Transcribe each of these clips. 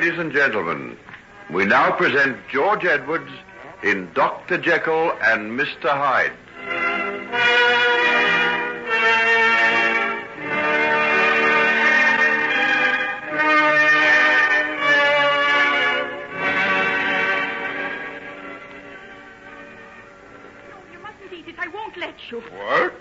Ladies and gentlemen, we now present George Edwards in Dr. Jekyll and Mr. Hyde. No, you mustn't eat it. I won't let you. What?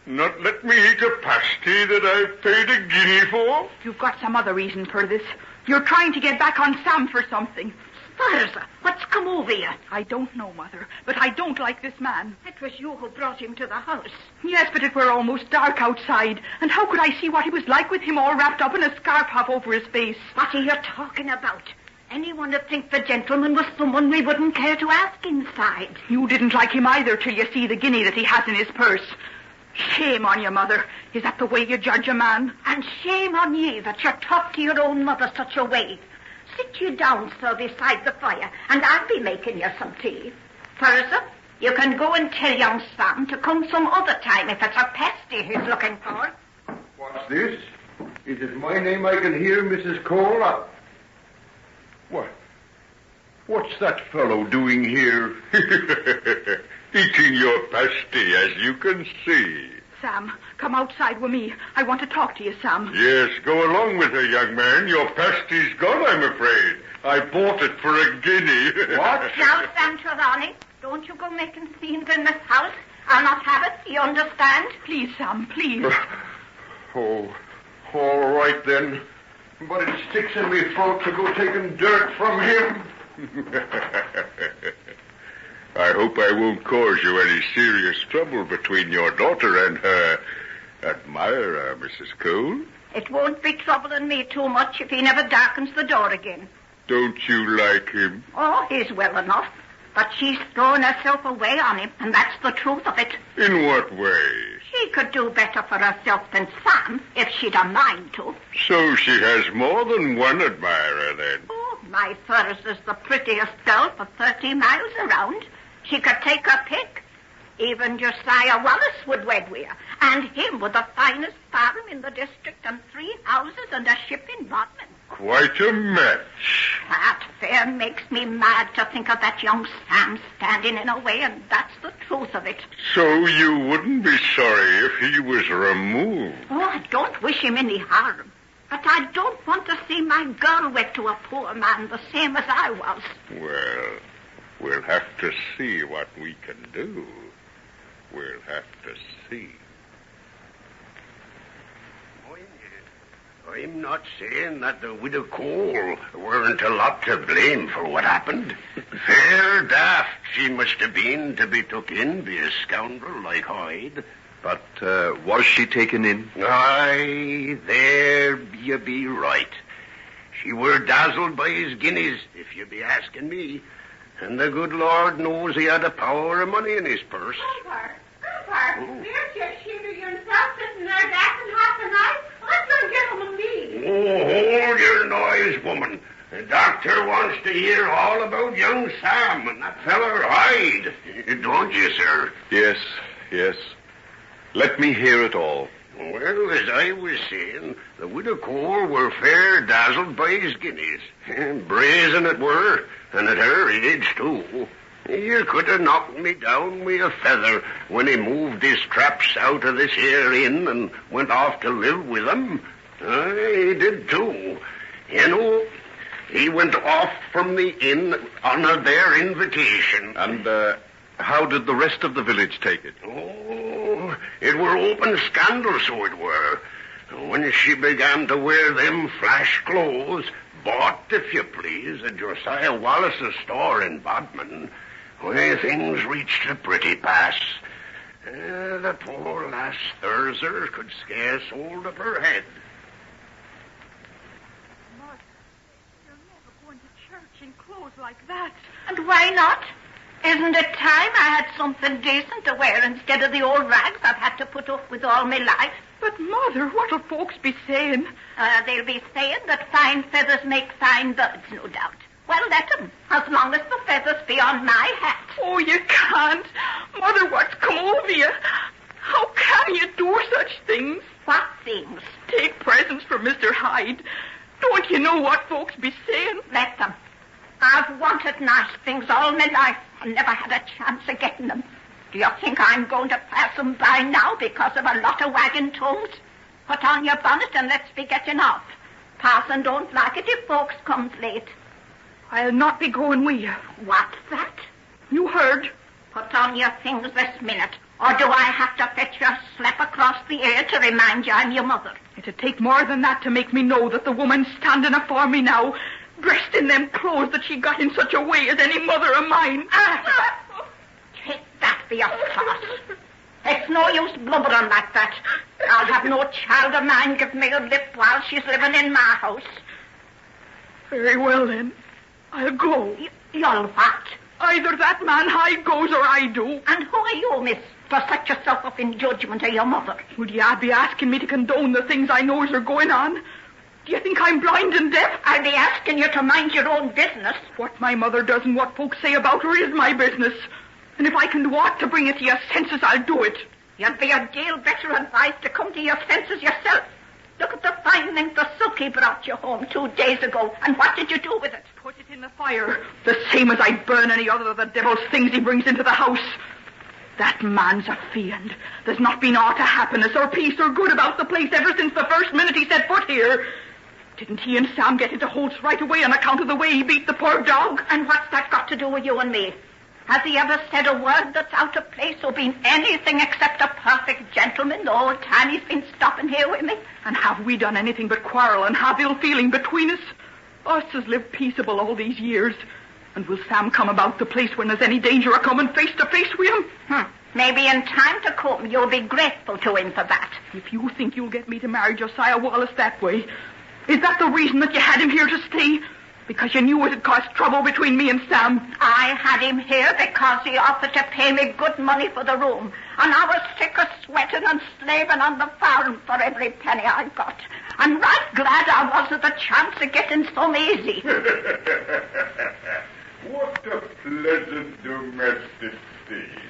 Not let me eat a pasty that I've paid a guinea for? You've got some other reason for this. You're trying to get back on Sam for something. Sparza, what's come over you? I don't know, Mother, but I don't like this man. It was you who brought him to the house. Yes, but it were almost dark outside, and how could I see what he was like with him all wrapped up in a scarf half over his face? What are you talking about? Anyone would think the gentleman was someone we wouldn't care to ask inside. You didn't like him either till you see the guinea that he has in his purse. Shame on you, Mother. Is that the way you judge a man? And shame on ye that you talk to your own mother such a way. Sit you down, sir, beside the fire, and I'll be making you some tea. Sparza, you can go and tell young Sam to come some other time if it's a pasty he's looking for. What's this? Is it my name I can hear, Mrs. Cole? What? What's that fellow doing here? Eating your pasty, as you can see. Sam, come outside with me. I want to talk to you, Sam. Yes, go along with her, young man. Your pasty's gone, I'm afraid. I bought it for a guinea. What? Now, Sam Trelawney, don't you go making scenes in this house. I'll not have it, you understand? Please, Sam, please. Oh, all right then. But it sticks in me throat to go taking dirt from him. I hope I won't cause you any serious trouble between your daughter and her admirer, Mrs. Cole. It won't be troubling me too much if he never darkens the door again. Don't you like him? Oh, he's well enough. But she's thrown herself away on him, and that's the truth of it. In what way? She could do better for herself than Sam, if she'd a mind to. So she has more than one admirer, then? Oh, my Furze is the prettiest girl for 30 miles around. She could take her pick. Even Josiah Wallace would wed with her, and him with the finest farm in the district and 3 houses and a ship in Bodmin. Quite a match. That fair makes me mad to think of that young Sam standing in her way, and that's the truth of it. So you wouldn't be sorry if he was removed? Oh, I don't wish him any harm. But I don't want to see my girl wed to a poor man the same as I was. Well, we'll have to see what we can do. We'll have to see. I'm not saying that the widow Cole weren't a lot to blame for what happened. Fair daft she must have been to be took in by a scoundrel like Hyde. But was she taken in? Aye, there you be right. She were dazzled by his guineas, if you be asking me. And the good Lord knows he had a power of money in his purse. There's your shooter yourself sitting there dancing half the night. Let your gentleman be. Oh, hold your noise, woman. The doctor wants to hear all about young Sam and that feller Hyde. Don't you, sir? Yes. Let me hear it all. Well, as I was saying, the widow Cole were fair dazzled by his guineas. Brazen it were, and at her age, too. You could have knocked me down with a feather when he moved his traps out of this here inn and went off to live with them. He did, too. You know, he went off from the inn on their invitation. And how did the rest of the village take it? Oh, it were open scandal, so it were. When she began to wear them flash clothes, bought, if you please, at Josiah Wallace's store in Bodmin, where things reached a pretty pass. The poor lass Thurzer could scarce hold up her head. Mother, you're never going to church in clothes like that. And why not? Isn't it time I had something decent to wear instead of the old rags I've had to put up with all my life? But, Mother, what'll folks be saying? They'll be saying that fine feathers make fine birds, no doubt. Well, let 'em, as long as the feathers be on my hat. Oh, you can't. Mother, what's come over you? How can you do such things? What things? Take presents for Mr. Hyde. Don't you know what folks be saying? Let them. I've wanted nice things all my life and never had a chance of getting them. Do you think I'm going to pass them by now because of a lot of wagging tongues? Put on your bonnet and let's be getting off. Parson don't like it if folks comes late. I'll not be going with you. What's that? You heard. Put on your things this minute, or do I have to fetch you a slap across the ear to remind you I'm your mother? It'd take more than that to make me know that the woman standing afore me now, dressed in them clothes that she got in such a way as any mother of mine. Take that for your sauce. It's no use blubbering like that. I'll have no child of mine give me a lip while she's living in my house. Very well, then. I'll go. You'll what? Either that man Hyde goes or I do. And who are you, miss, to set yourself up in judgment of your mother? Would you be asking me to condone the things I knows are going on? Do you think I'm blind and deaf? I'll be asking you to mind your own business. What my mother does and what folks say about her is my business. And if I can do aught to bring it to your senses, I'll do it. You'd be a deal better advised to come to your senses yourself. Look at the fine length of silk he brought you home 2 days ago. And what did you do with it? Put it in the fire. The same as I'd burn any other of the devil's things he brings into the house. That man's a fiend. There's not been aught of happiness or peace or good about the place ever since the first minute he set foot here. Didn't he and Sam get into Holt's right away on account of the way he beat the poor dog? And what's that got to do with you and me? Has he ever said a word that's out of place or been anything except a perfect gentleman the whole time he's been stopping here with me? And have we done anything but quarrel and have ill feeling between us? Us has lived peaceable all these years. And will Sam come about the place when there's any danger of coming face to face with him? Maybe in time to come you'll be grateful to him for that. If you think you'll get me to marry Josiah Wallace that way, is that the reason that you had him here to stay? Because you knew it'd cause trouble between me and Sam? I had him here because he offered to pay me good money for the room. And I was sick of sweating and slaving on the farm for every penny I got. And right glad I was of the chance of getting some easy. What a pleasant domestic scene.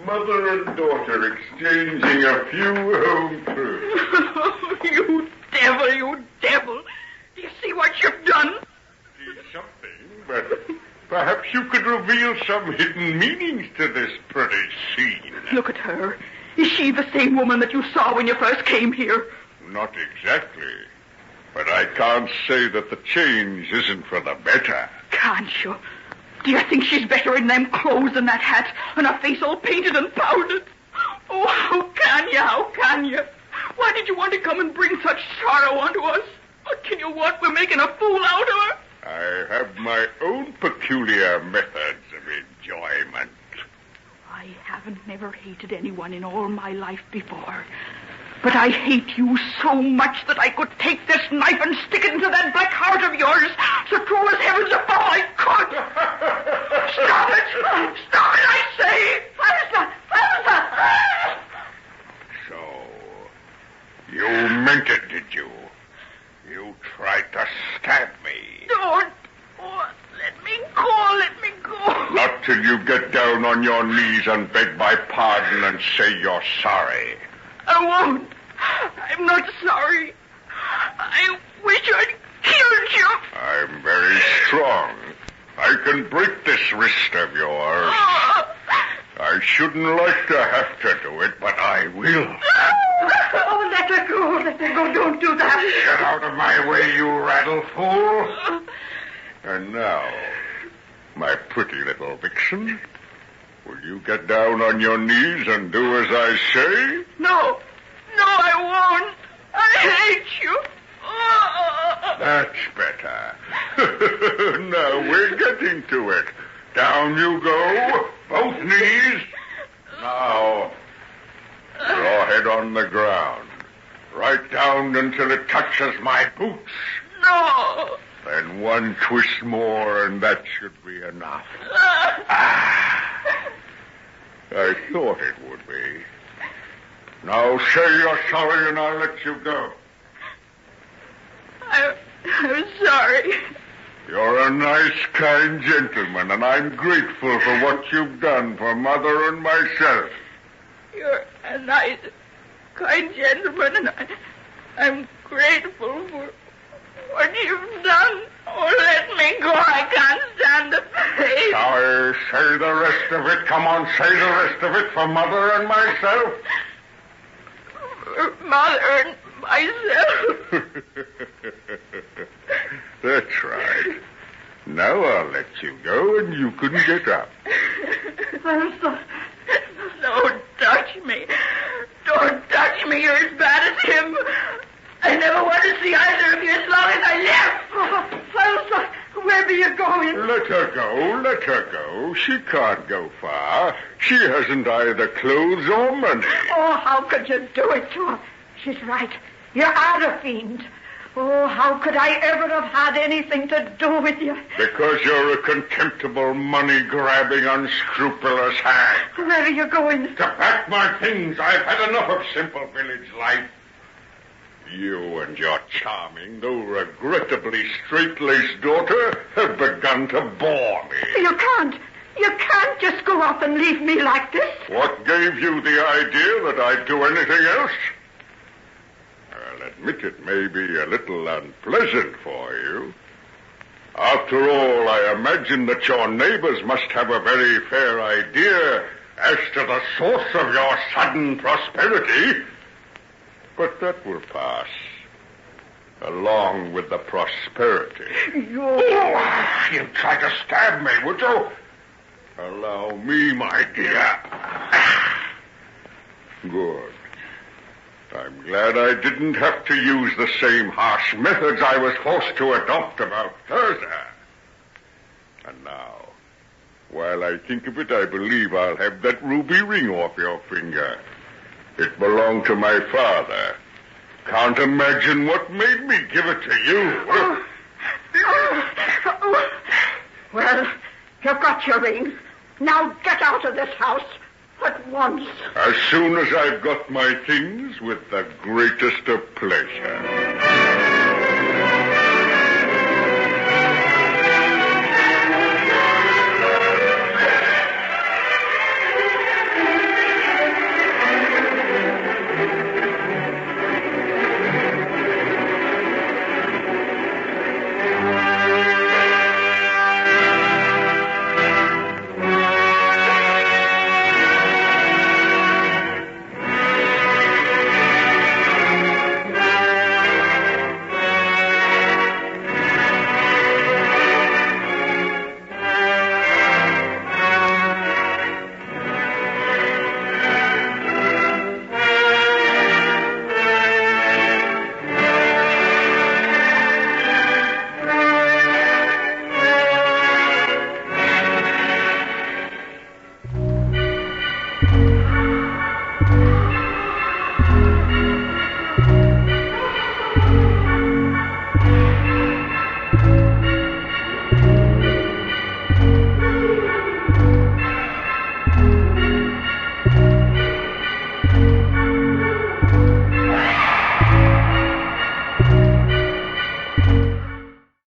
Mother and daughter exchanging a few home truths. You devil, you devil. Do you see what you've done? See something, but perhaps you could reveal some hidden meanings to this pretty scene. Look at her. Is she the same woman that you saw when you first came here? Not exactly. But I can't say that the change isn't for the better. Can't you? Do you think she's better in them clothes and that hat and her face all painted and powdered? Oh, how can you? How can you? Why did you want to come and bring such sorrow onto us? What can you want? We're making a fool out of her. I have my own peculiar methods of enjoyment. I haven't never hated anyone in all my life before. But I hate you so much that I could take this knife and stick it into that black heart of yours, so true as heavens above I could. Stop it! Stop it, I say! So, you meant it, did you? You tried to stab me. Don't. Oh, let me go, let me go. Not till you get down on your knees and beg my pardon and say you're sorry. I won't. I'm not sorry. I wish I'd killed you. I'm very strong. I can break this wrist of yours. I shouldn't like to have to do it, but I will. Oh, let her go. Let her go. Don't do that. Get out of my way, you rattle fool. And now, my pretty little vixen, will you get down on your knees and do as I say? No. No, I won't. I hate you. That's better. Now we're getting to it. Down you go. Both knees. Now, your head on the ground. Right down until it touches my boots. No. Then one twist more and that should be enough. I thought it would be. Now say you're sorry and I'll let you go. I'm sorry. You're a nice, kind gentleman, and I'm grateful for what you've done for Mother and myself. You're a nice, kind gentleman, and I'm grateful for what you've done. Oh, let me go. I can't stand the pain. Sorry, say the rest of it. Come on, say the rest of it for Mother and myself. For Mother and myself. That's right. Now I'll let you go and you can get up. Elsa, don't touch me. Don't touch me. You're as bad as him. I never want to see either of you as long as I live. Elsa, where be you going? Let her go, let her go. She can't go far. She hasn't either clothes or money. Oh, how could you do it to her? She's right. You are a fiend. Oh, how could I ever have had anything to do with you? Because you're a contemptible, money-grabbing, unscrupulous hag. Where are you going? To pack my things. I've had enough of simple village life. You and your charming, though regrettably straight-laced daughter have begun to bore me. You can't. You can't just go off and leave me like this. What gave you the idea that I'd do anything else? I'll admit it may be a little unpleasant for you. After all, I imagine that your neighbors must have a very fair idea as to the source of your sudden prosperity. But that will pass, along with the prosperity. You'd try to stab me, would you? Allow me, my dear. Good. I'm glad I didn't have to use the same harsh methods I was forced to adopt about Thursday. And now, while I think of it, I believe I'll have that ruby ring off your finger. It belonged to my father. Can't imagine what made me give it to you. Well, you've got your ring. Now get out of this house at once. As soon as I've got my things, with the greatest of pleasure.